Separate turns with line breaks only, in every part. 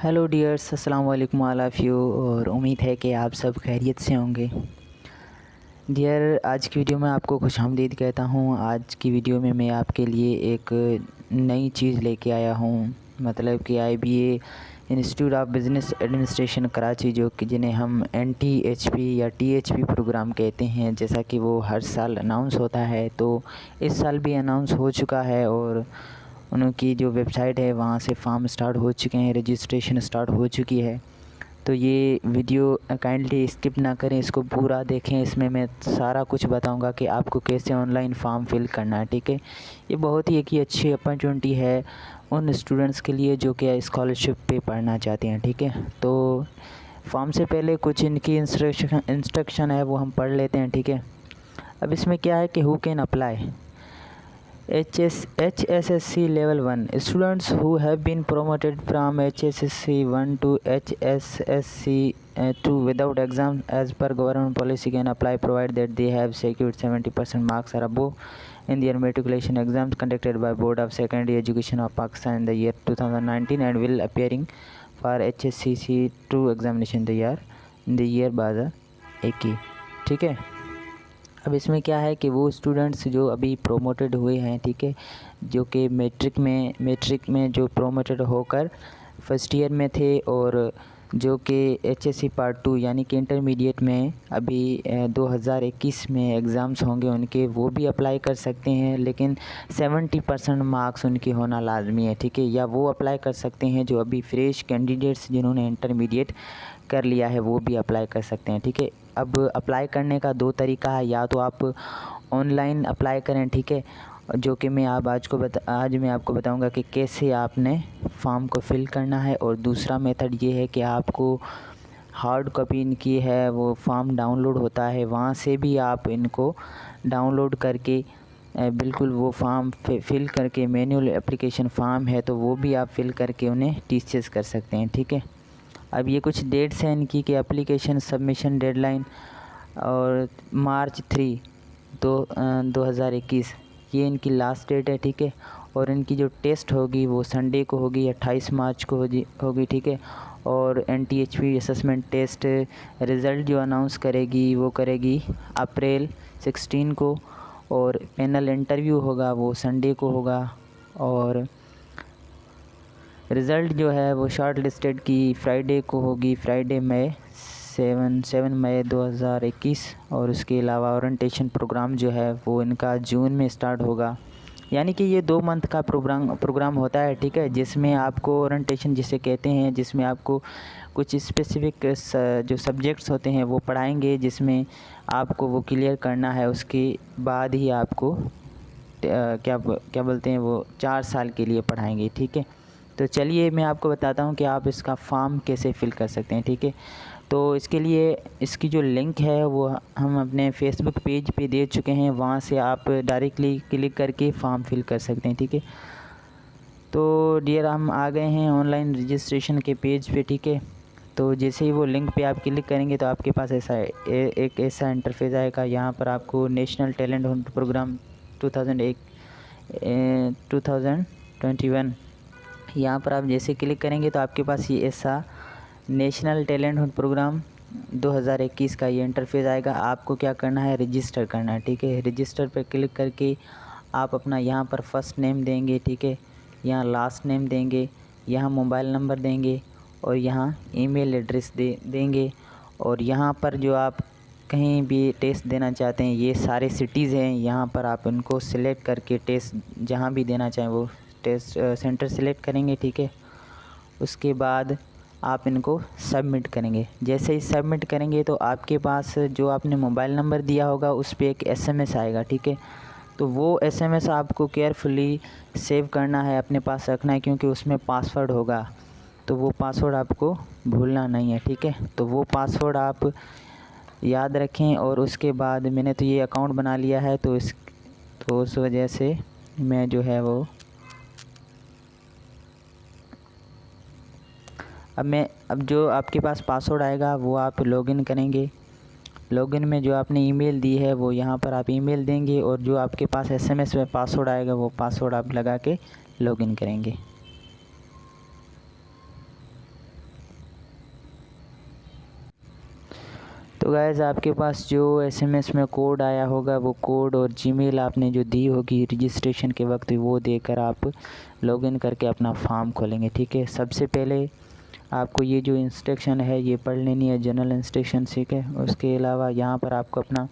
Hello dears, अस्सलाम वालेकुम all of you. और उम्मीद है कि आप सब खैरियत से होंगे। डियर, आज की वीडियो में आपको खुशामदीद कहता हूँ। आज की वीडियो में मैं आपके लिए एक नई चीज़ लेके आया हूँ, मतलब कि IBA institute of business administration Karachi, जो कि जिन्हें हम NTHP या THP प्रोग्राम कहते हैं। जैसा कि वो हर साल अनाउंस होता है, तो इस साल भी अनाउंस हो चुका है और उनकी जो वेबसाइट है वहाँ से फॉर्म स्टार्ट हो चुके हैं, रजिस्ट्रेशन स्टार्ट हो चुकी है। तो ये वीडियो काइंडली स्किप ना करें, इसको पूरा देखें। इसमें मैं सारा कुछ बताऊंगा कि आपको कैसे ऑनलाइन फॉर्म फिल करना है, ठीक है। ये बहुत ही एक अच्छी अपॉर्चुनिटी है उन स्टूडेंट्स के लिए जो कि स्कॉलरशिप पे पढ़ना चाहते हैं, ठीक है। तो फॉर्म से पहले कुछ इनकी इंस्ट्रक्शन है, वो हम पढ़ लेते हैं, ठीक है। अब इसमें क्या है कि who can apply HSSC Level 1. Students who have been promoted from HSSC 1 to HSSC 2 without exam as per government policy can apply, provided that they have secured 70% marks or above in their matriculation exams conducted by Board of Secondary Education of Pakistan in the year 2019 and will appearing for HSCC 2 examination in the year 2021, ठीक है। अब इसमें क्या है कि वो students जो अभी प्रोमोटेड हुए हैं, ठीक है, जो कि मैट्रिक में जो प्रोमोटेड होकर फर्स्ट ईयर में थे और जो कि HSC पार्ट 2 यानी कि इंटरमीडिएट में अभी 2021 में एग्ज़ाम्स होंगे उनके, वो भी अप्लाई कर सकते हैं। लेकिन 70% मार्क्स उनके होना लाजमी है, ठीक है। या वो अप्लाई कर सकते हैं जो अभी फ्रेश कैंडिडेट्स जिन्होंने इंटरमीडिएट कर लिया है, वो भी अप्लाई कर सकते हैं, ठीक है। अब अप्लाई करने का दो तरीका है, या तो आप ऑनलाइन अप्लाई करें, ठीक है, जो कि मैं आज मैं आपको बताऊंगा कि कैसे आपने फॉर्म को फिल करना है। और दूसरा मेथड ये है कि आपको हार्ड कॉपी इनकी है, वो फॉर्म डाउनलोड होता है, वहाँ से भी आप इनको डाउनलोड करके बिल्कुल वो फॉर्म फिल करके, मैनुअल एप्लीकेशन फॉर्म है तो वो भी आप फिल करके उन्हें टीचर्स कर सकते हैं, ठीक है। अब ये कुछ डेट्स हैं इनकी कि एप्लीकेशन सबमिशन डेडलाइन और मार्च 3 2021 ये इनकी लास्ट डेट है, ठीक है। और इनकी जो टेस्ट होगी वो संडे को होगी, 28 मार्च को होगी, ठीक है। और NTHP असेसमेंट टेस्ट रिज़ल्ट जो अनाउंस करेगी वो करेगी अप्रैल 16 को। और पैनल इंटरव्यू होगा वो संडे को होगा। और रिज़ल्ट जो है वो शॉर्ट लिस्टेड की फ्राइडे को होगी, फ्राइडे मई 7 मई 2021। और उसके अलावा ओरिएंटेशन प्रोग्राम जो है वो इनका जून में स्टार्ट होगा। यानी कि ये 2 मंथ का प्रोग्राम होता है, ठीक है, जिसमें आपको ओरिएंटेशन जिसे कहते हैं, जिसमें आपको कुछ स्पेसिफ़िक जो सब्जेक्ट्स होते हैं वो पढ़ाएंगे, जिसमें आपको वो क्लियर करना है। उसके बाद ही आपको क्या बोलते हैं वो 4 साल के लिए पढ़ाएंगे, ठीक है। तो चलिए मैं आपको बताता हूँ कि आप इसका फॉर्म कैसे फिल कर सकते हैं, ठीक है। तो इसके लिए इसकी जो लिंक है वो हम अपने फेसबुक पेज पे दे चुके हैं, वहाँ से आप डायरेक्टली क्लिक करके फॉर्म फिल कर सकते हैं, ठीक है। तो डियर, हम आ गए हैं ऑनलाइन रजिस्ट्रेशन के पेज पे, ठीक है। तो जैसे ही वो लिंक पे आप क्लिक करेंगे तो आपके पास एक ऐसा इंटरफेस आएगा। यहाँ पर आपको नेशनल टैलेंट हंट प्रोग्राम 2021 यहाँ पर आप जैसे क्लिक करेंगे तो आपके पास ये ऐसा नेशनल टैलेंट हंट प्रोग्राम 2021 का ये इंटरफेस आएगा। आपको क्या करना है, रजिस्टर करना है, ठीक है। रजिस्टर पर क्लिक करके आप अपना यहाँ पर फर्स्ट नेम देंगे, ठीक है, यहाँ लास्ट नेम देंगे, यहाँ मोबाइल नंबर देंगे और यहाँ ईमेल एड्रेस देंगे। और यहाँ पर जो आप कहीं भी टेस्ट देना चाहते हैं, ये सारे सिटीज़ हैं, यहाँ पर आप इनको सिलेक्ट करके टेस्ट जहाँ भी देना चाहें वो टेस्ट सेंटर सेलेक्ट करेंगे, ठीक है। उसके बाद आप इनको सबमिट करेंगे। जैसे ही सबमिट करेंगे तो आपके पास जो आपने मोबाइल नंबर दिया होगा उस पर एक SMS आएगा, ठीक है। तो वो SMS आपको केयरफुली सेव करना है, अपने पास रखना है, क्योंकि उसमें पासवर्ड होगा। तो वो पासवर्ड आपको भूलना नहीं है, ठीक है। तो वो पासवर्ड आप याद रखें। और उसके बाद मैंने तो ये अकाउंट बना लिया है, तो उस वजह से मैं जो है वो अब जो आपके पास पासवर्ड आएगा वो आप लॉगिन करेंगे। लॉगिन में जो आपने ईमेल दी है वो यहाँ पर आप ईमेल देंगे, और जो आपके पास SMS में पासवर्ड आएगा वो पासवर्ड आप लगा के लॉगिन करेंगे। तो गाइस आपके पास जो एसएमएस में कोड आया होगा वो कोड और जीमेल आपने जो दी होगी रजिस्ट्रेशन के वक्त वो देकर आप लॉगिन करके अपना फॉर्म खोलेंगे। ठीक है, सबसे पहले आपको ये जो इंस्ट्रक्शन है ये पढ़ लेनी है, जनरल इंस्ट्रक्शन। ठीक है, उसके अलावा यहाँ पर आपको अपना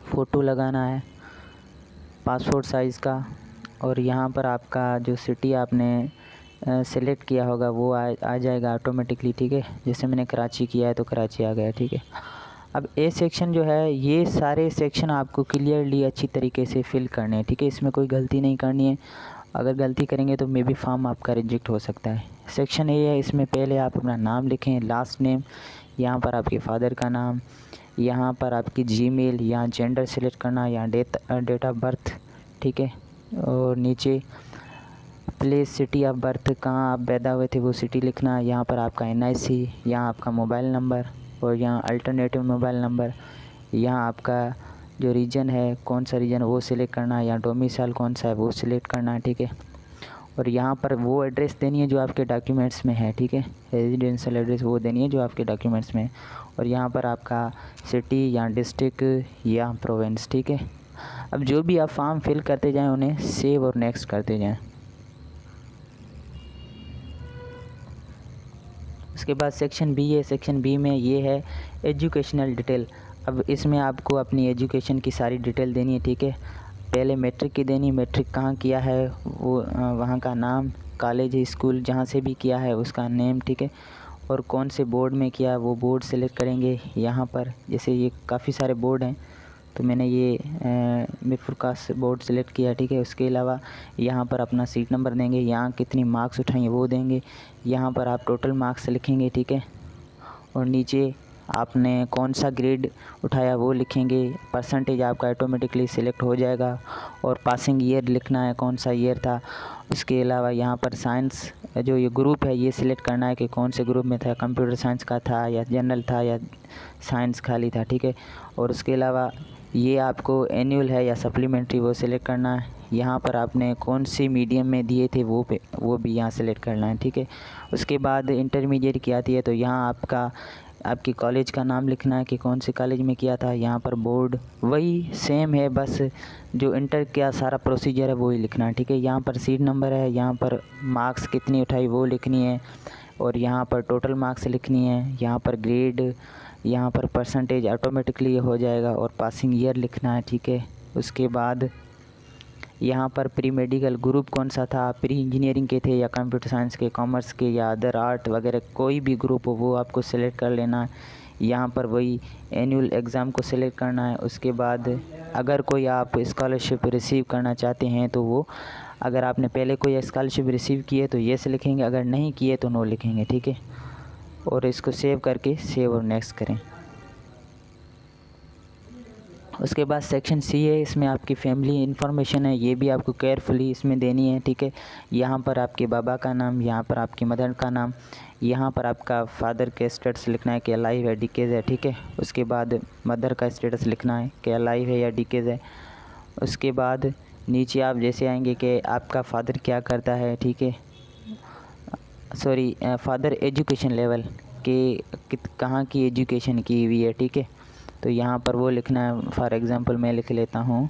फ़ोटो लगाना है पासपोर्ट साइज़ का, और यहाँ पर आपका जो सिटी आपने सेलेक्ट किया होगा वो आ जाएगा ऑटोमेटिकली। ठीक है, जैसे मैंने कराची किया है तो कराची आ गया। ठीक है, अब ए सेक्शन जो है ये सारे सेक्शन आपको क्लियरली अच्छी तरीके से फिल करने हैं। ठीक है, इसमें कोई गलती नहीं करनी है, अगर गलती करेंगे तो मे बी फॉर्म आपका रिजेक्ट हो सकता है। सेक्शन ए है, इसमें पहले आप अपना नाम लिखें, लास्ट नेम, यहाँ पर आपके फादर का नाम, यहाँ पर आपकी जीमेल, यहाँ जेंडर सेलेक्ट करना, यहाँ डेट ऑफ बर्थ। ठीक है, और नीचे प्लेस सिटी ऑफ बर्थ, कहाँ आप पैदा हुए थे वो सिटी लिखना, यहाँ पर आपका एनआईसी, यहाँ आपका मोबाइल नंबर और यहाँ अल्टरनेटिव मोबाइल नंबर, यहाँ आपका जो रीजन है कौन सा रीजन वो सिलेक्ट करना, यहाँ डोमिसाइल कौन सा है वो सिलेक्ट करना। ठीक है, और यहाँ पर वो एड्रेस देनी है जो आपके डॉक्यूमेंट्स में है। ठीक है, रेजिडेंशियल एड्रेस वो देनी है जो आपके डॉक्यूमेंट्स में है, और यहाँ पर आपका सिटी या डिस्ट्रिक्ट या प्रोविंस। ठीक है, अब जो भी आप फॉर्म फिल करते जाएं उन्हें सेव और नेक्स्ट करते जाएं। उसके बाद सेक्शन बी है, सेक्शन बी में ये है एजुकेशनल डिटेल। अब इसमें आपको अपनी एजुकेशन की सारी डिटेल देनी है। ठीक है, पहले मैट्रिक की देनी, मैट्रिक कहाँ किया है वो वहाँ का नाम, कॉलेज स्कूल जहाँ से भी किया है उसका नेम। ठीक है, और कौन से बोर्ड में किया वो बोर्ड सेलेक्ट करेंगे। यहाँ पर जैसे ये काफ़ी सारे बोर्ड हैं तो मैंने ये मिफ्रकास बोर्ड सेलेक्ट किया। ठीक है, उसके अलावा यहाँ पर अपना सीट नंबर देंगे, यहाँ कितनी मार्क्स उठाएंगे वो देंगे, यहाँ पर आप टोटल मार्क्स लिखेंगे। ठीक है, और नीचे आपने कौन सा ग्रेड उठाया वो लिखेंगे, परसेंटेज आपका ऑटोमेटिकली सिलेक्ट हो जाएगा, और पासिंग ईयर लिखना है कौन सा ईयर था। उसके अलावा यहाँ पर साइंस जो ये ग्रुप है ये सिलेक्ट करना है कि कौन से ग्रुप में था, कंप्यूटर साइंस का था या जनरल था या साइंस खाली था। ठीक है, और उसके अलावा ये आपको एनुअल है या सप्लीमेंट्री वो सिलेक्ट करना है। यहाँ पर आपने कौन सी मीडियम में दिए थे वो भी यहाँ सेलेक्ट करना है। ठीक है, उसके बाद इंटरमीडिएट की आती है तो यहाँ आपकी कॉलेज का नाम लिखना है कि कौन से कॉलेज में किया था, यहाँ पर बोर्ड वही सेम है, बस जो इंटर का सारा प्रोसीजर है वही लिखना है। ठीक है, यहाँ पर सीट नंबर है, यहाँ पर मार्क्स कितनी उठाई वो लिखनी है, और यहाँ पर टोटल मार्क्स लिखनी है, यहाँ पर ग्रेड, यहाँ पर परसेंटेज ऑटोमेटिकली हो जाएगा, और पासिंग ईयर लिखना है। ठीक है, उसके बाद यहाँ पर प्री मेडिकल ग्रुप कौन सा था, प्री इंजीनियरिंग के थे या कंप्यूटर साइंस के, कॉमर्स के या अदर आर्ट वगैरह कोई भी ग्रुप हो वो आपको सेलेक्ट कर लेना है। यहाँ पर वही एनुअल एग्ज़ाम को सेलेक्ट करना है। उसके बाद अगर कोई आप स्कॉलरशिप रिसीव करना चाहते हैं तो वो, अगर आपने पहले कोई स्कॉलरशिप रिसीव की है तो येस लिखेंगे, अगर नहीं किए तो नो लिखेंगे। ठीक है, और इसको सेव करके सेव और नेक्स्ट करें। उसके बाद सेक्शन सी है, इसमें आपकी फैमिली इन्फॉर्मेशन है, ये भी आपको केयरफुली इसमें देनी है। ठीक है, यहाँ पर आपके बाबा का नाम, यहाँ पर आपकी मदर का नाम, यहाँ पर आपका फादर का स्टेटस लिखना है कि अलाइव है डिकेज है। ठीक है, उसके बाद मदर का स्टेटस लिखना है कि अलाइव है या डिकेज है। उसके बाद नीचे आप जैसे आएंगे कि आपका फादर क्या करता है। ठीक है, सॉरी, फादर एजुकेशन लेवल के कहाँ की एजुकेशन की हुई है। ठीक है, तो यहाँ पर वो लिखना है। फॉर एग्ज़ाम्पल मैं लिख लेता हूँ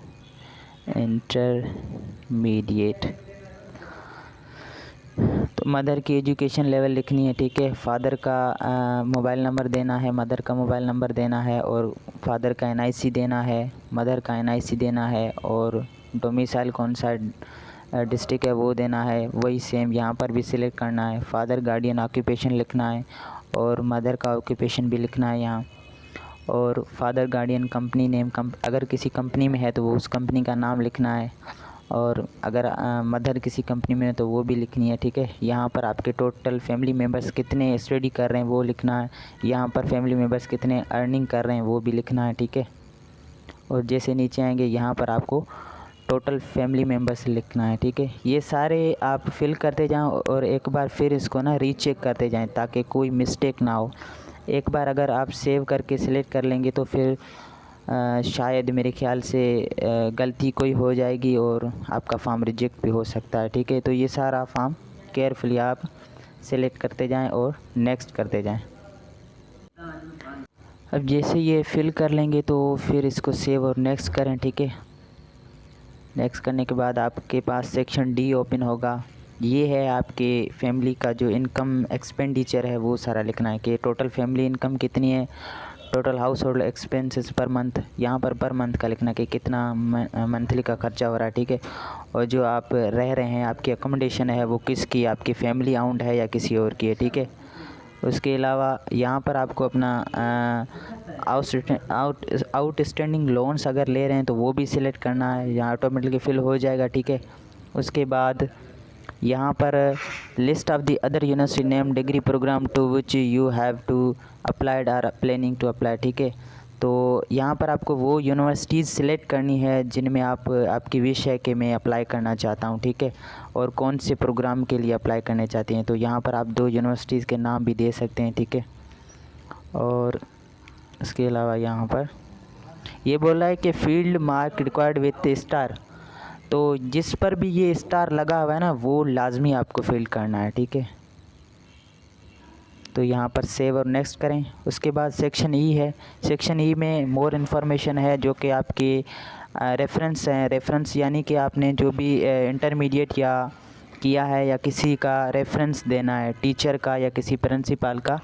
इंटरमीडिएट, तो मदर की एजुकेशन लेवल लिखनी है। ठीक है, फादर का मोबाइल नंबर देना है, मदर का मोबाइल नंबर देना है, और फादर का एनआईसी देना है, मदर का एनआईसी देना है, और डोमिसाइल कौन सा डिस्ट्रिक्ट है वो देना है, वही सेम यहाँ पर भी सिलेक्ट करना है। फादर गार्डियन ऑक्यूपेशन लिखना है, और मदर का ऑक्यूपेशन भी लिखना है यहाँ, और फादर गार्डियन कंपनी नेम, अगर किसी कंपनी में है तो वो उस कंपनी का नाम लिखना है, और अगर मदर किसी कंपनी में है तो वो भी लिखनी है। ठीक है, यहाँ पर आपके टोटल फैमिली मेम्बर्स कितने स्टडी कर रहे हैं वो लिखना है, यहाँ पर फैमिली मेम्बर्स कितने अर्निंग कर रहे हैं वो भी लिखना है। ठीक है, और जैसे नीचे आएंगे यहाँ पर आपको टोटल फैमिली मेम्बर्स लिखना है। ठीक है, ये सारे आप फिल करते जाएं और एक बार फिर इसको ना रीचेक करते जाएं ताकि कोई मिस्टेक ना हो। एक बार अगर आप सेव करके सिलेक्ट कर लेंगे तो फिर शायद मेरे ख्याल से गलती कोई हो जाएगी और आपका फॉर्म रिजेक्ट भी हो सकता है। ठीक है, तो ये सारा फॉर्म केयरफुली आप सिलेक्ट करते जाएं और नेक्स्ट करते जाएं। अब जैसे ये फिल कर लेंगे तो फिर इसको सेव और नेक्स्ट करें, ठीक है। नेक्स्ट करने के बाद आपके पास सेक्शन डी ओपन होगा। ये है आपके फैमिली का जो इनकम एक्सपेंडिचर है वो सारा लिखना है कि टोटल फैमिली इनकम कितनी है, total house hold expenses per month, यहाँ पर मंथ का लिखना कि कितना मंथली का खर्चा हो रहा है, ठीक है। और जो आप रह रहे हैं, आपकी अकोमोडेशन है वो किसकी, आपकी फैमिली ओन्ड है या किसी और की है, ठीक है। उसके अलावा यहाँ पर आपको अपना आउटस्टैंडिंग लोन्स अगर ले रहे हैं तो वो भी सिलेक्ट करना है, यहाँ ऑटोमेटिकली फिल हो जाएगा, ठीक है। उसके बाद यहाँ पर list of the other university name degree programme to which you have to applied are planning to apply, ठीक है। तो यहाँ पर आपको वो यूनिवर्सिटीज़ सिलेक्ट करनी है जिनमें आपकी विश है कि मैं अप्लाई करना चाहता हूँ, ठीक है, और कौन से प्रोग्राम के लिए अप्लाई करना चाहते हैं। तो यहाँ पर आप 2 यूनिवर्सिटीज़ के नाम भी दे सकते हैं, ठीक है। और इसके अलावा यहाँ पर ये बोला है कि field mark required with star, तो जिस पर भी ये स्टार लगा हुआ है ना वो लाजमी आपको फिल करना है, ठीक है। तो यहाँ पर सेव और नेक्स्ट करें। उसके बाद सेक्शन ई है। सेक्शन ई में मोर इन्फॉर्मेशन है जो कि आपकी रेफरेंस हैं। रेफरेंस यानी कि आपने जो भी इंटरमीडिएट या किया है या किसी का रेफरेंस देना है, टीचर का या किसी प्रिंसिपल का,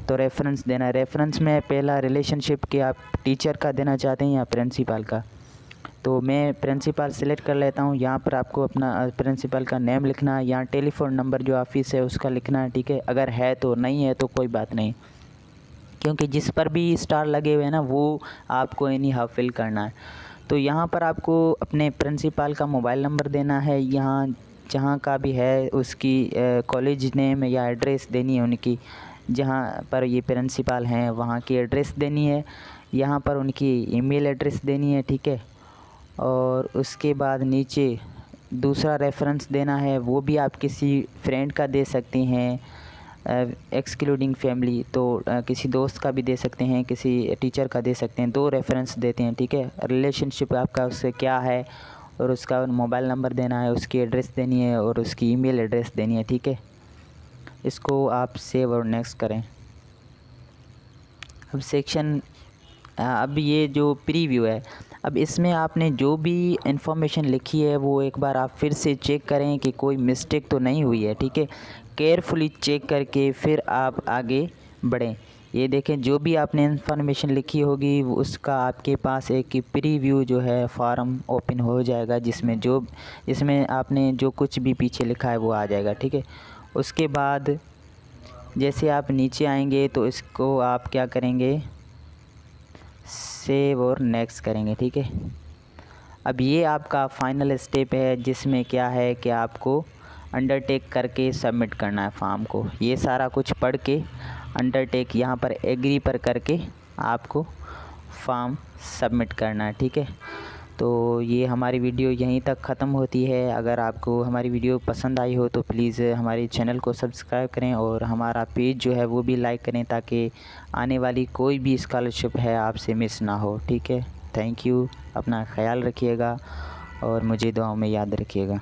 तो रेफरेंस देना है। रेफरेंस में पहला रिलेशनशिप कि आप टीचर का देना चाहते हैं या प्रिंसिपल का। तो मैं प्रिंसिपल सेलेक्ट कर लेता हूँ। यहाँ पर आपको अपना प्रिंसिपल का नेम लिखना है, यहाँ टेलीफ़ोन नंबर जो ऑफिस है उसका लिखना है, ठीक है। अगर है तो, नहीं है तो कोई बात नहीं, क्योंकि जिस पर भी स्टार लगे हुए हैं ना वो आपको एनी हाउ फिल करना है। तो यहाँ पर आपको अपने प्रिंसिपल का मोबाइल नंबर देना है, यहाँ जहाँ का भी है उसकी कॉलेज नेम या एड्रेस देनी है उनकी, जहाँ पर ये प्रिंसिपल हैं वहाँ की एड्रेस देनी है, यहाँ पर उनकी ईमेल एड्रेस देनी है, ठीक है। और उसके बाद नीचे दूसरा रेफरेंस देना है, वो भी आप किसी फ्रेंड का दे सकते हैं एक्सक्लूडिंग फैमिली, तो किसी दोस्त का भी दे सकते हैं, किसी टीचर का दे सकते हैं। 2 रेफरेंस देते हैं, ठीक है। रिलेशनशिप आपका उससे क्या है और उसका मोबाइल नंबर देना है, उसकी एड्रेस देनी है और उसकी ईमेल एड्रेस देनी है, ठीक है। इसको आप सेव और नेक्स्ट करें। अब सेक्शन अब ये जो प्रीव्यू है, अब इसमें आपने जो भी इंफॉर्मेशन लिखी है वो एक बार आप फिर से चेक करें कि कोई मिस्टेक तो नहीं हुई है, ठीक है। केयरफुली चेक करके फिर आप आगे बढ़ें। ये देखें जो भी आपने इंफॉर्मेशन लिखी होगी उसका आपके पास एक प्रीव्यू जो है फॉर्म ओपन हो जाएगा, जिसमें आपने जो कुछ भी पीछे लिखा है वो आ जाएगा, ठीक है। उसके बाद जैसे आप नीचे आएंगे तो इसको आप क्या करेंगे, सेव और नेक्स्ट करेंगे, ठीक है। अब ये आपका फाइनल स्टेप है जिसमें क्या है कि आपको अंडरटेक करके सबमिट करना है फॉर्म को। ये सारा कुछ पढ़ के अंडरटेक यहाँ पर एग्री पर करके आपको फॉर्म सबमिट करना है, ठीक है। तो ये हमारी वीडियो यहीं तक ख़त्म होती है। अगर आपको हमारी वीडियो पसंद आई हो तो प्लीज़ हमारे चैनल को सब्सक्राइब करें और हमारा पेज जो है वो भी लाइक करें ताकि आने वाली कोई भी स्कॉलरशिप है आपसे मिस ना हो, ठीक है। थैंक यू, अपना ख्याल रखिएगा और मुझे दुआओं में याद रखिएगा।